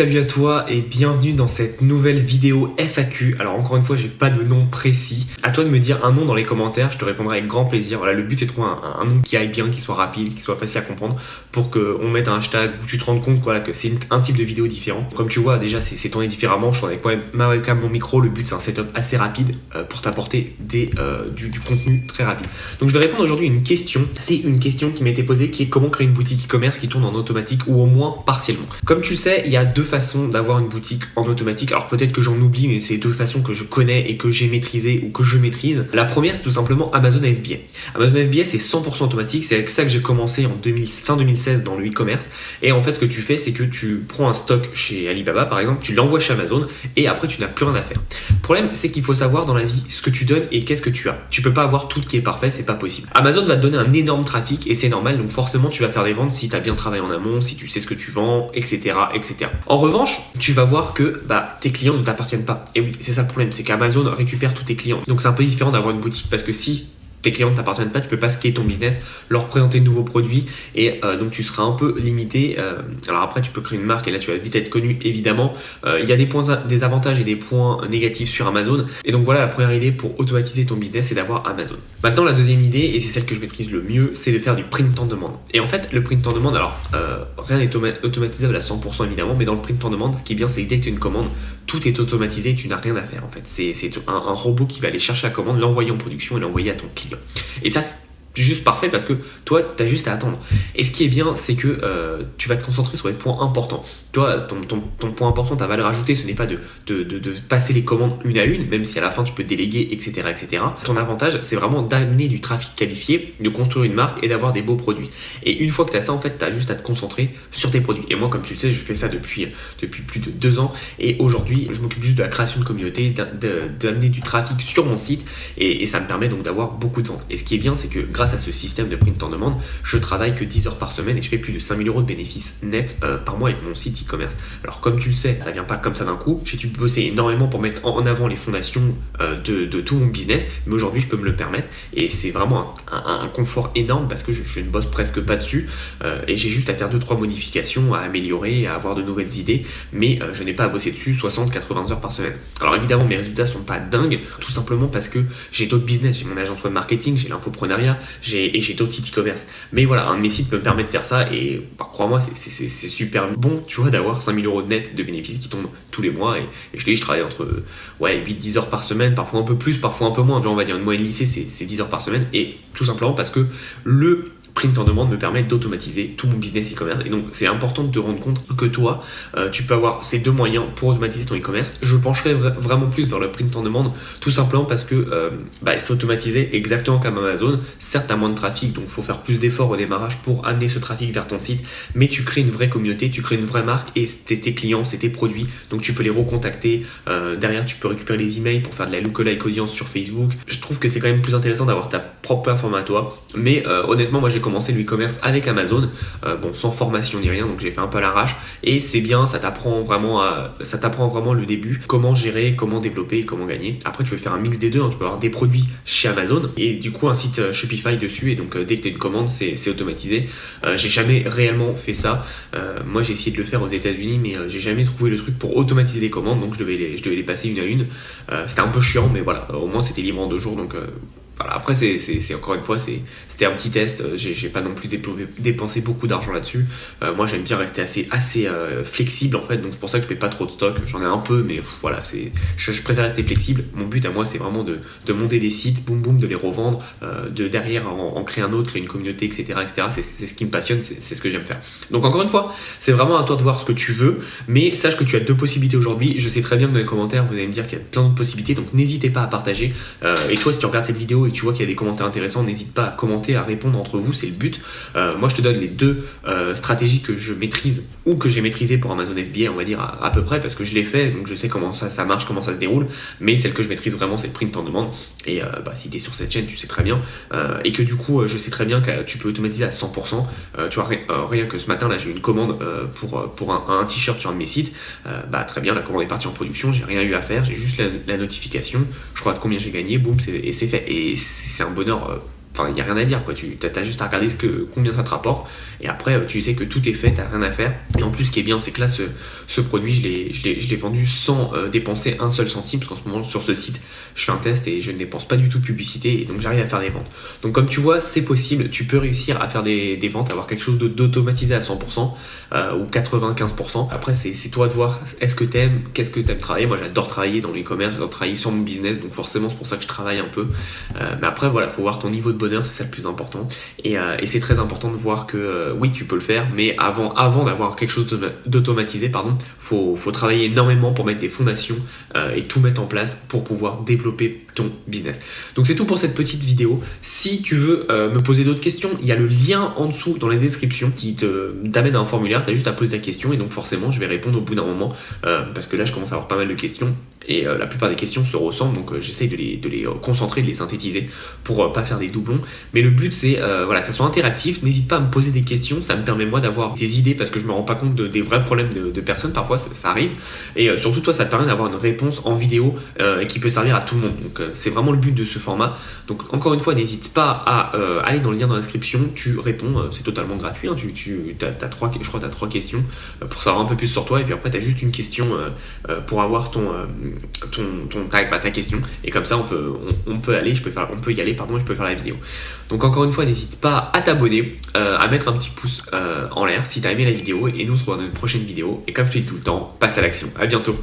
Salut à toi et bienvenue dans cette nouvelle vidéo FAQ. Alors encore une fois, j'ai pas de nom précis. À toi de me dire un nom dans les commentaires, je te répondrai avec grand plaisir. Voilà, le but c'est de trouver un nom qui aille bien, qui soit rapide, qui soit facile à comprendre pour qu'on mette un hashtag où tu te rendes compte que c'est un type de vidéo différent. Comme tu vois, déjà c'est tourné différemment. Je tourne avec ma webcam, mon micro. Le but c'est un setup assez rapide pour t'apporter du contenu très rapide. Donc je vais répondre aujourd'hui à une question. C'est une question qui m'a été posée qui est comment créer une boutique e-commerce qui tourne en automatique ou au moins partiellement. Comme tu le sais, il y a deux façons d'avoir une boutique en automatique. Alors peut-être que j'en oublie, mais c'est deux façons que je connais et que j'ai maîtrisées ou que je maîtrise. La première, c'est tout simplement Amazon FBA. Amazon FBA, c'est 100% automatique. C'est avec ça que j'ai commencé fin 2016 dans le e-commerce. Et en fait, ce que tu fais, c'est que tu prends un stock chez Alibaba, par exemple, tu l'envoies chez Amazon et après, tu n'as plus rien à faire. Le problème, c'est qu'il faut savoir dans la vie ce que tu donnes et qu'est-ce que tu as. Tu peux pas avoir tout qui est parfait, c'est pas possible. Amazon va te donner un énorme trafic et c'est normal. Donc forcément, tu vas faire des ventes si tu as bien travaillé en amont, si tu sais ce que tu vends, etc., etc. En revanche, tu vas voir que tes clients ne t'appartiennent pas. Et oui, c'est ça le problème, c'est qu'Amazon récupère tous tes clients. Donc c'est un peu différent d'avoir une boutique parce que si tes clients ne t'appartiennent pas, tu peux pas scaler ton business, leur présenter de nouveaux produits et donc tu seras un peu limité. Alors après, tu peux créer une marque et là tu vas vite être connu évidemment. Il y a des avantages et des points négatifs sur Amazon. Et donc voilà, la première idée pour automatiser ton business, c'est d'avoir Amazon. Maintenant, la deuxième idée, et c'est celle que je maîtrise le mieux, c'est de faire du print on demand. Et en fait, le print on demand, alors rien n'est automatisable à 100% évidemment, mais dans le print on demand, ce qui est bien, c'est que dès que tu as une commande, tout est automatisé et tu n'as rien à faire en fait. C'est un robot qui va aller chercher la commande, l'envoyer en production et l'envoyer à ton client. Et ça, c'est juste parfait parce que toi, tu as juste à attendre. Et ce qui est bien, c'est que tu vas te concentrer sur les points importants. Toi, ton point important, ta valeur ajoutée, ce n'est pas de passer les commandes une à une, même si à la fin tu peux déléguer, etc., etc. Ton avantage, c'est vraiment d'amener du trafic qualifié, de construire une marque et d'avoir des beaux produits. Et une fois que tu as ça, en fait, tu as juste à te concentrer sur tes produits. Et moi, comme tu le sais, je fais ça depuis plus de 2 ans. Et aujourd'hui, je m'occupe juste de la création de communauté, d'amener du trafic sur mon site. Et ça me permet donc d'avoir beaucoup de ventes. Et ce qui est bien, c'est que grâce à ce système de print on demand, je travaille que 10 heures par semaine et je fais plus de 5 000 € de bénéfices nets par mois avec mon site e-commerce. Alors comme tu le sais, ça vient pas comme ça d'un coup. J'ai dû bosser énormément pour mettre en avant les fondations de tout mon business, mais aujourd'hui je peux me le permettre et c'est vraiment un confort énorme parce que je ne bosse presque pas dessus et j'ai juste à faire 2-3 modifications, à améliorer, à avoir de nouvelles idées, mais je n'ai pas à bosser dessus 60-80 heures par semaine. Alors évidemment mes résultats sont pas dingues, tout simplement parce que j'ai d'autres business, j'ai mon agence web marketing, j'ai l'infoprenariat, j'ai d'autres sites e-commerce. Mais voilà, un de mes sites me permet de faire ça et crois-moi, c'est super bon, tu vois, d'avoir 5 000 € net de bénéfices qui tombent tous les mois. Et je te dis, je travaille entre 8-10 heures par semaine, parfois un peu plus, parfois un peu moins. On va dire une moyenne lycée, c'est 10 heures par semaine. Et tout simplement parce que le print on demand me permet d'automatiser tout mon business e-commerce. Et donc, c'est important de te rendre compte que toi, tu peux avoir ces deux moyens pour automatiser ton e-commerce. Je pencherai vraiment plus vers le print on demand, tout simplement parce que c'est automatisé exactement comme Amazon. Certes, tu as moins de trafic, donc il faut faire plus d'efforts au démarrage pour amener ce trafic vers ton site, mais tu crées une vraie communauté, tu crées une vraie marque et c'est tes clients, c'est tes produits, donc tu peux les recontacter. Derrière, tu peux récupérer les emails pour faire de la lookalike audience sur Facebook. Je trouve que c'est quand même plus intéressant d'avoir ta propre plateforme à toi, mais honnêtement, moi j'ai commencé le e-commerce avec Amazon, sans formation ni rien, donc j'ai fait un peu à l'arrache et c'est bien, ça t'apprend vraiment le début, comment gérer, comment développer et comment gagner. Après tu peux faire un mix des deux, tu peux avoir des produits chez Amazon et du coup un site Shopify dessus et donc dès que tu as une commande c'est automatisé. J'ai jamais réellement fait ça, moi j'ai essayé de le faire aux États-Unis mais j'ai jamais trouvé le truc pour automatiser les commandes, donc je devais les passer une à une. C'était un peu chiant mais voilà, au moins c'était libre en 2 jours, donc voilà. Après c'est encore une fois c'était un petit test, j'ai pas non plus dépensé beaucoup d'argent là-dessus. Moi j'aime bien rester assez flexible en fait, donc c'est pour ça que je fais pas trop de stock, j'en ai un peu mais voilà, je préfère rester flexible. Mon but à moi c'est vraiment de monter des sites, boum boum, de les revendre, de derrière en créer un autre, créer une communauté, etc. C'est ce qui me passionne, c'est ce que j'aime faire. Donc encore une fois, c'est vraiment à toi de voir ce que tu veux, mais sache que tu as 2 possibilités aujourd'hui. Je sais très bien que dans les commentaires vous allez me dire qu'il y a plein d'autres possibilités, donc n'hésitez pas à partager. Et toi si tu regardes cette vidéo et tu vois qu'il y a des commentaires intéressants, n'hésite pas à commenter, à répondre entre vous, c'est le but. Moi je te donne les 2 stratégies que je maîtrise ou que j'ai maîtrisées pour Amazon FBA, on va dire à peu près, parce que je l'ai fait, donc je sais comment ça marche, comment ça se déroule, mais celle que je maîtrise vraiment c'est le print on demand. Et si tu es sur cette chaîne tu sais très bien, et que du coup je sais très bien que tu peux automatiser à 100%. Tu vois, rien que ce matin là j'ai eu une commande pour un t-shirt sur un de mes sites, très bien, la commande est partie en production, j'ai rien eu à faire, j'ai juste la notification, je crois de combien j'ai gagné, boum, et c'est fait. Et c'est un bonheur enfin il n'y a rien à dire quoi, tu as juste à regarder combien ça te rapporte, et après tu sais que tout est fait, t'as rien à faire. Et en plus ce qui est bien c'est que là ce produit je l'ai vendu sans dépenser un seul centime, parce qu'en ce moment sur ce site je fais un test et je ne dépense pas du tout de publicité, et donc j'arrive à faire des ventes. Donc comme tu vois c'est possible, tu peux réussir à faire des ventes, avoir quelque chose d'automatisé à 100% ou 95%. Après c'est toi de voir est-ce que t'aimes, qu'est-ce que t'aimes travailler. Moi j'adore travailler dans l'e-commerce, j'adore travailler sur mon business, donc forcément c'est pour ça que je travaille un peu. Mais après voilà, faut voir ton niveau de bonheur, c'est ça le plus important. Et c'est très important de voir que oui tu peux le faire, mais avant d'avoir quelque chose d'automatisé, faut travailler énormément pour mettre des fondations et tout mettre en place pour pouvoir développer ton business. Donc c'est tout pour cette petite vidéo. Si tu veux me poser d'autres questions, il y a le lien en dessous dans la description qui t'amène à un formulaire, tu as juste à poser ta question et donc forcément je vais répondre au bout d'un moment parce que là je commence à avoir pas mal de questions et la plupart des questions se ressemblent, donc j'essaye de les concentrer, de les synthétiser pour pas faire des doublons. Mais le but c'est que ça soit interactif, n'hésite pas à me poser des questions, ça me permet moi d'avoir des idées parce que je me rends pas compte des vrais problèmes de personnes, parfois ça arrive, et surtout toi ça te permet d'avoir une réponse en vidéo et qui peut servir à tout le monde. Donc c'est vraiment le but de ce format. Donc encore une fois n'hésite pas à aller dans le lien dans la description, tu réponds, c'est totalement gratuit, hein, je crois que tu as 3 questions pour savoir un peu plus sur toi, et puis après tu as juste une question pour avoir ta question, et comme ça on peut y aller, je peux faire la vidéo. Donc encore une fois n'hésite pas à t'abonner, à mettre un petit pouce en l'air si tu as aimé la vidéo, et nous on se revoit dans une prochaine vidéo, et comme je te dis tout le temps, passe à l'action. À bientôt.